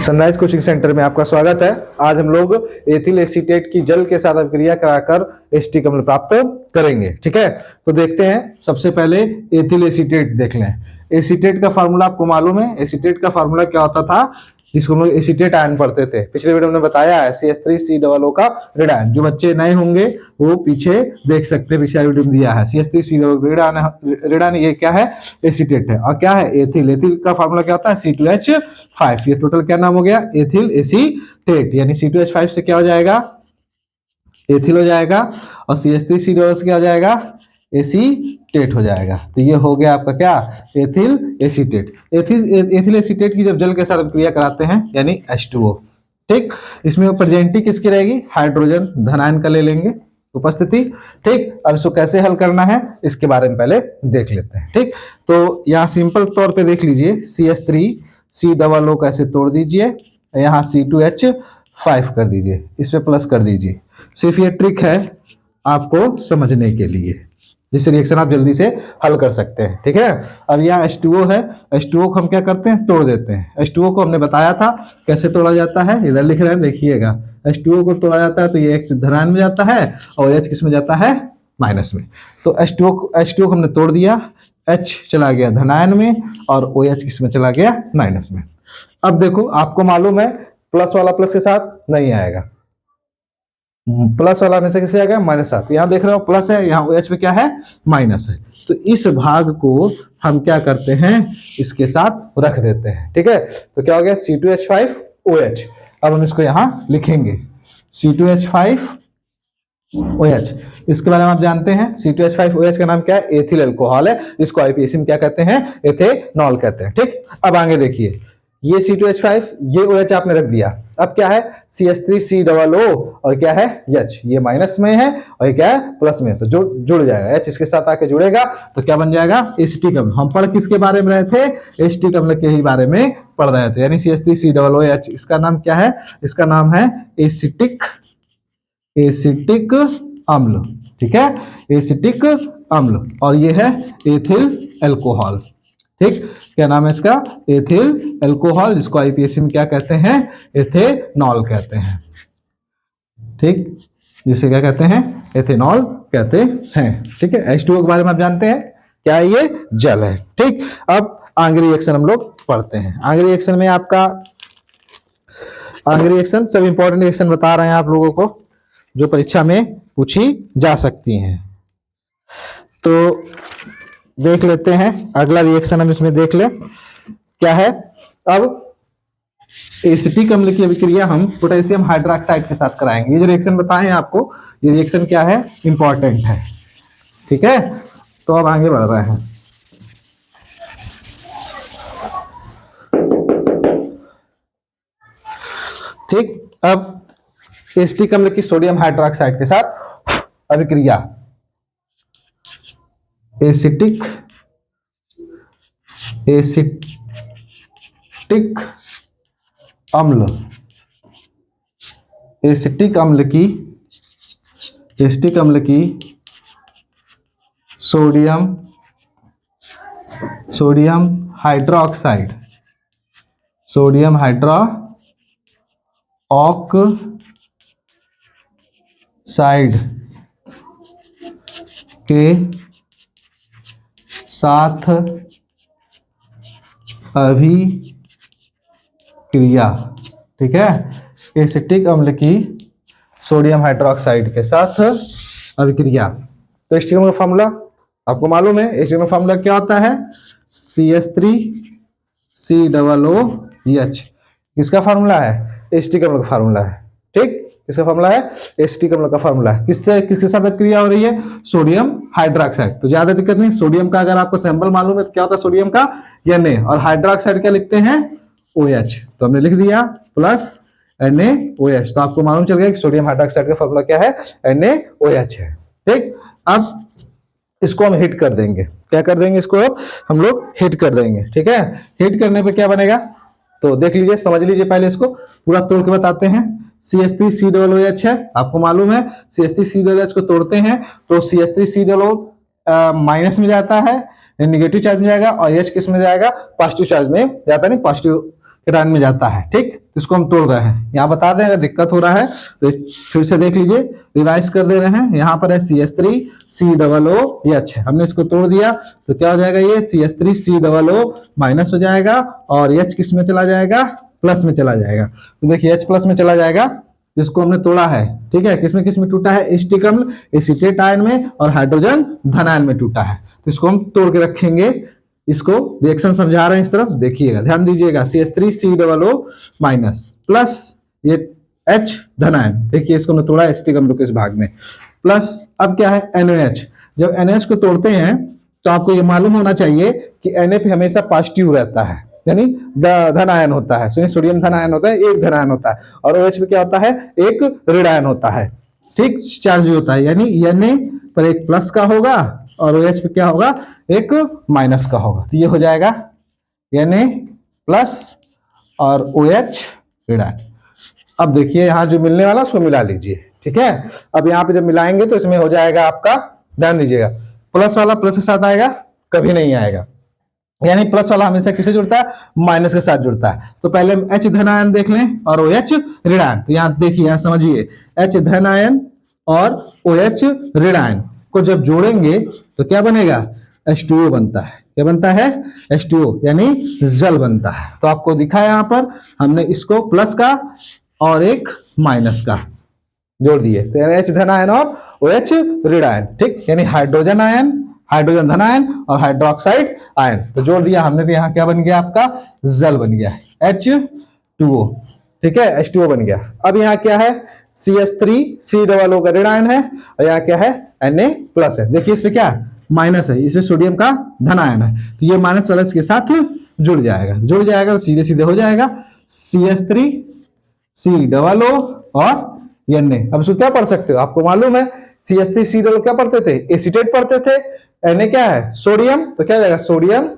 Sunrise coaching centre में आपका स्वागत है। आज हम लोग एथिल एसीटेट की जल के साथ अभिक्रिया कराकर एसिटिक अम्ल प्राप्त करेंगे। ठीक है, तो देखते हैं। सबसे पहले एथिल एसीटेट देख लें। एसीटेट का फार्मूला आपको मालूम है। एसीटेट का फार्मूला क्या होता था, जिसको हम लोग एसीटेट आयन पढ़ते थे। पिछले वीडियो में बताया है CH3COO का रेड आयन। जो बच्चे नए होंगे वो पीछे देख सकते हैं, पिछले वीडियो में दिया है। CH3COO रेड आयन ये क्या है, एसीटेट है। और क्या है, एथिल। एथिल का फार्मूला क्या होता है, C2H5। ये टोटल क्या नाम हो गया, एथिल एसीटेट। यानी C2H5 से क्या हो जाएगा, एथिल हो जाएगा, और CH3COO से क्या हो जाएगा, एसीटेट हो जाएगा। तो ये हो गया आपका क्या, एथिल एसीटेट। एथिल एसीटेट की जब जल के साथ क्रिया कराते हैं यानी H2O। ठीक, इसमें प्रेजेंटी किसकी रहेगी, हाइड्रोजन धनायन का ले लेंगे उपस्थिति। ठीक, अब इसको कैसे हल करना है इसके बारे में पहले देख लेते हैं। ठीक, तो यहाँ सिंपल तौर पे देख लीजिए, CH3COO कैसे तोड़ दीजिए, यहाँ C2H5 कर दीजिए, इस पे प्लस कर दीजिए। सिर्फ ये ट्रिक है आपको समझने के लिए, जिससे रिएक्शन आप जल्दी से हल कर सकते हैं। ठीक है, अब यहाँ H2O है, H2O को हम क्या करते हैं, तोड़ देते हैं। H2O को हमने बताया था कैसे तोड़ा जाता है, इधर लिख रहे हैं देखिएगा। H2O को तोड़ा जाता है तो ये H धनायन में जाता है और H किस में जाता है, माइनस में। तो H2O को हमने तोड़ दिया, H चला गया धनायन में और OH किस में चला गया, माइनस में। अब देखो, आपको मालूम है प्लस वाला प्लस के साथ नहीं आएगा, प्लस वाला में से किसे आएगा, -7। यहाँ देख रहे हो प्लस है, यहाँ OH पे क्या है, माइनस है। तो इस भाग को हम क्या करते हैं, इसके साथ रख देते हैं। ठीक है, तो क्या हो गया, C2H5OH। अब हम इसको यहाँ लिखेंगे C2H5OH। इसके बारे में आप जानते हैं, C2H5OH का नाम क्या है, एथिल अल्कोहल है, जिसको आईपीएसी में क्या कहते हैं, एथेनॉल कहते हैं। ठीक, अब आगे देखिए, ये C2H5, ये OH आपने रख दिया। अब क्या है, CH3COO और क्या है, H। ये माइनस में है और ये क्या है, प्लस में है, तो जुड़ जाएगा। H इसके साथ आके जुड़ेगा तो क्या बन जाएगा, एसिटिक अम्ल। हम पढ़ किसके बारे में रहे थे, एसिटिक अम्ल के ही बारे में पढ़ रहे थे। यानी CH3COOH, इसका नाम क्या है, इसका नाम है एसिटिक अम्ल। ठीक है, एसिटिक अम्ल, और ये है एथिल अल्कोहल। ठीक, क्या नाम है इसका, एथिल अल्कोहल, जिसको आईपीएसी में क्या कहते हैं, एथेनॉल कहते हैं। ठीक, जिसे क्या कहते हैं, एथेनॉल कहते हैं। ठीक है, H2O के बारे में आप जानते हैं, क्या है, ये जल है। ठीक, अब आगे रिएक्शन हम लोग पढ़ते हैं। आगे रिएक्शन में आपका, आगे रिएक्शन सब इंपॉर्टेंट रिएक्शन बता रहे हैं आप लोगों को, जो परीक्षा में पूछी जा सकती हैं। तो देख लेते हैं अगला रिएक्शन, हम इसमें देख ले क्या है। अब एसिटिक अम्ल की अभिक्रिया हम पोटेशियम हाइड्रोक्साइड के साथ कराएंगे। ये जो रिएक्शन बताए हैं आपको, ये रिएक्शन क्या है, इंपॉर्टेंट है। ठीक है, तो अब आगे बढ़ रहे हैं। ठीक, अब एसिटिक अम्ल की सोडियम हाइड्रोक्साइड के साथ अभिक्रिया, एसिटिक अम्ल, एसिटिक अम्ल की सोडियम हाइड्रोक्साइड के साथ अभिक्रिया। ठीक है, एसिटिक अम्ल की सोडियम हाइड्रोक्साइड के साथ अभिक्रिया। तो एसिटिक अम्ल का फार्मूला आपको मालूम है। एसिटिक अम्ल का फार्मूला क्या होता है, CH3COOH। किसका फार्मूला है, एसिटिक अम्ल का फार्मूला है। ठीक, किसका फार्मूला है, एसिटिक अम्ल का फार्मूला है। किसके साथ अभिक्रिया हो रही है, सोडियम हाइड्रोक्साइड। तो ज्यादा दिक्कत नहीं, सोडियम का अगर आपको सैंपल मालूम है तो क्या होता है, सोडियम का Na, और हाइड्रोक्साइड क्या लिखते हैं, OH। तो हमने लिख दिया प्लस NaOH। तो आपको मालूम चल गया कि सोडियम हाइड्रोक्साइड का फार्मूला क्या है, NaOH है। ठीक, अब इसको हम हिट कर देंगे। क्या कर देंगे, इसको हम लोग हिट कर देंगे। ठीक है, हिट करने पे क्या बनेगा, तो देख लीजिए, समझ लीजिए, पहले इसको पूरा तोड़ के बताते हैं। CH3COOH है, आपको मालूम है CH3COOH को तोड़ते हैं तो CH3COO माइनस में जाता है, नेगेटिव चार्ज में जाएगा, और H किस में जाएगा, पॉजिटिव चार्ज में जाता है, नहीं पॉजिटिव केटायन में जाता है। ठीक, इसको हम तोड़ रहे हैं, यहाँ बता दें अगर दिक्कत हो रहा है तो फिर से देख लीजिए, रिवाइज कर दे रहे हैं। यहाँ पर है CH3COOH, हमने इसको तोड़ दिया तो क्या हो जाएगा, ये CH3COO माइनस हो जाएगा और H किस में चला जाएगा, प्लस में चला जाएगा। तो देखिए H प्लस में चला जाएगा, जिसको हमने तोड़ा है। ठीक है, किसमें किसमें टूटा है, एसिटिक अम्ल एसीटेट आयन में और हाइड्रोजन धन आयन में टूटा है। तो इसको हम तोड़ के रखेंगे, इसको रिएक्शन समझा रहे हैं इस तरफ, देखिएगा ध्यान दीजिएगा। CH3COO माइनस प्लस ये H धन आयन, देखिए इसको तोड़ा एसिटिक अम्ल के इस भाग में, प्लस अब क्या है NaOH। जब NaOH को तोड़ते हैं तो आपको ये मालूम होना चाहिए कि Na पे हमेशा पॉजिटिव रहता है, यानी धन आयन होता है। सोडियम धन आयन होता है, एक धन आयन होता है, और OH पे क्या होता है, एक ऋण आयन होता है। ठीक, चार्ज होता है, यानी Na पर एक प्लस का होगा और OH पे क्या होगा, एक माइनस का होगा। तो ये हो जाएगा Na प्लस और OH ऋण आयन। अब देखिए यहाँ जो मिलने वाला उसको मिला लीजिए। ठीक है, अब यहाँ पे जब मिलाएंगे तो इसमें हो जाएगा आपका, ध्यान दीजिएगा, प्लस वाला प्लस के साथ आएगा, कभी नहीं आएगा, यानी प्लस वाला हमेशा किससे जुड़ता है, माइनस के साथ जुड़ता है। तो पहले हम H धन आयन देख लें और OH ऋण आयन। तो यहाँ देखिए, यहाँ समझिए, H धन आयन और OH ऋण आयन को जब जोड़ेंगे तो क्या बनेगा, H2O बनता है। क्या बनता है, H2O, यानी जल बनता है। तो आपको दिखा है यहाँ पर हमने इसको प्लस का और एक माइनस का जोड़ दिए, तो यानी H धन आयन और OH ऋण आयन। ठीक, यानी हाइड्रोजन आयन, हाइड्रोजन धन आयन और हाइड्रोक्साइड आयन, तो जोड़ दिया हमने, तो यहाँ क्या बन गया, आपका जल बन गया, H2O। ठीक है, H2O बन गया। अब यहाँ क्या है, CH3COO का ऋण आयन है और यहाँ क्या है, Na प्लस है। देखिए इस पे क्या माइनस है, इसमें सोडियम का धन आयन है, तो ये माइनस वाला इसके साथ जुड़ जाएगा, जुड़ जाएगा तो सीधे सीधे हो जाएगा CH3COO और Na। अब इसको क्या पढ़ सकते हो, आपको मालूम है CH3COO क्या पढ़ते थे, एसीटेट पढ़ते थे। Na क्या है, सोडियम, तो क्या जाएगा, सोडियम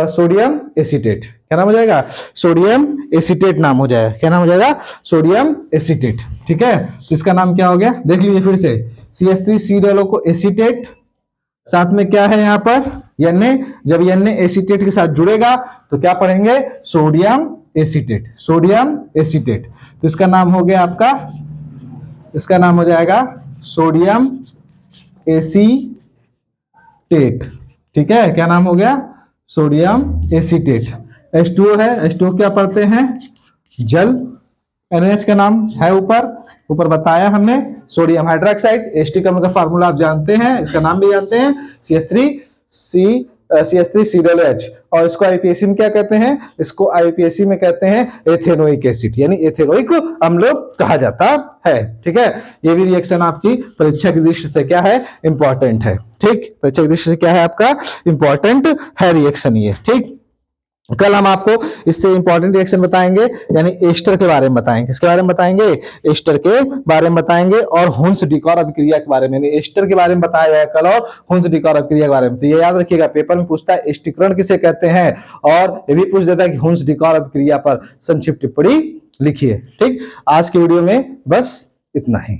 सोडियम एसीटेट, क्या नाम हो जाएगा, सोडियम एसीटेट नाम हो जाएगा। क्या नाम हो जाएगा, सोडियम एसीटेट। ठीक है, तो इसका नाम क्या हो गया, देख लीजिए फिर से, CH3COO को एसीटेट, साथ में क्या है यहाँ पर Na। जब Na एसीटेट के साथ जुड़ेगा तो क्या पढ़ेंगे, सोडियम एसीटेट, सोडियम एसीटेट। तो इसका नाम हो गया आपका, इसका नाम हो जाएगा सोडियम एसीटेट। ठीक है, क्या नाम हो गया, सोडियम एसीटेट। H2O है, H2O क्या पढ़ते हैं, जल। NaOH का नाम है ऊपर बताया हमने, सोडियम हाइड्रोक्साइड। एसिटिक अम्ल का फार्मूला आप जानते हैं, इसका नाम भी जानते हैं, CH3COOH। और इसको आईपीएसी में क्या कहते हैं, इसको आईपीएसी में कहते हैं एथेनोइक एसिड, यानी एथेनोइक अम्ल कहा जाता है। ठीक है, ये भी रिएक्शन आपकी परीक्षा की दृष्टि से क्या है, इंपॉर्टेंट है। ठीक, परीक्षा की दृष्टि से क्या है, आपका इंपॉर्टेंट है रिएक्शन ये। ठीक, कल हम आपको इससे इंपॉर्टेंट रिएक्शन बताएंगे, यानी एस्टर के बारे में बताएंगे। किसके बारे में बताएंगे, एस्टर के बारे में बताएंगे, और हुंस डिकॉर अभिक्रिया के बारे में। एस्टर के बारे में बताया जाएगा कल, और हुंस डिकॉर अभिक्रिया के बारे में। तो ये याद रखिएगा, पेपर में पूछता है एस्टिकरण किसे कहते हैं, और ये भी पूछ देता है कि हुंस डिकॉर अभिक्रिया पर संक्षिप्त टिप्पणी लिखिए। ठीक, आज की वीडियो में बस इतना ही।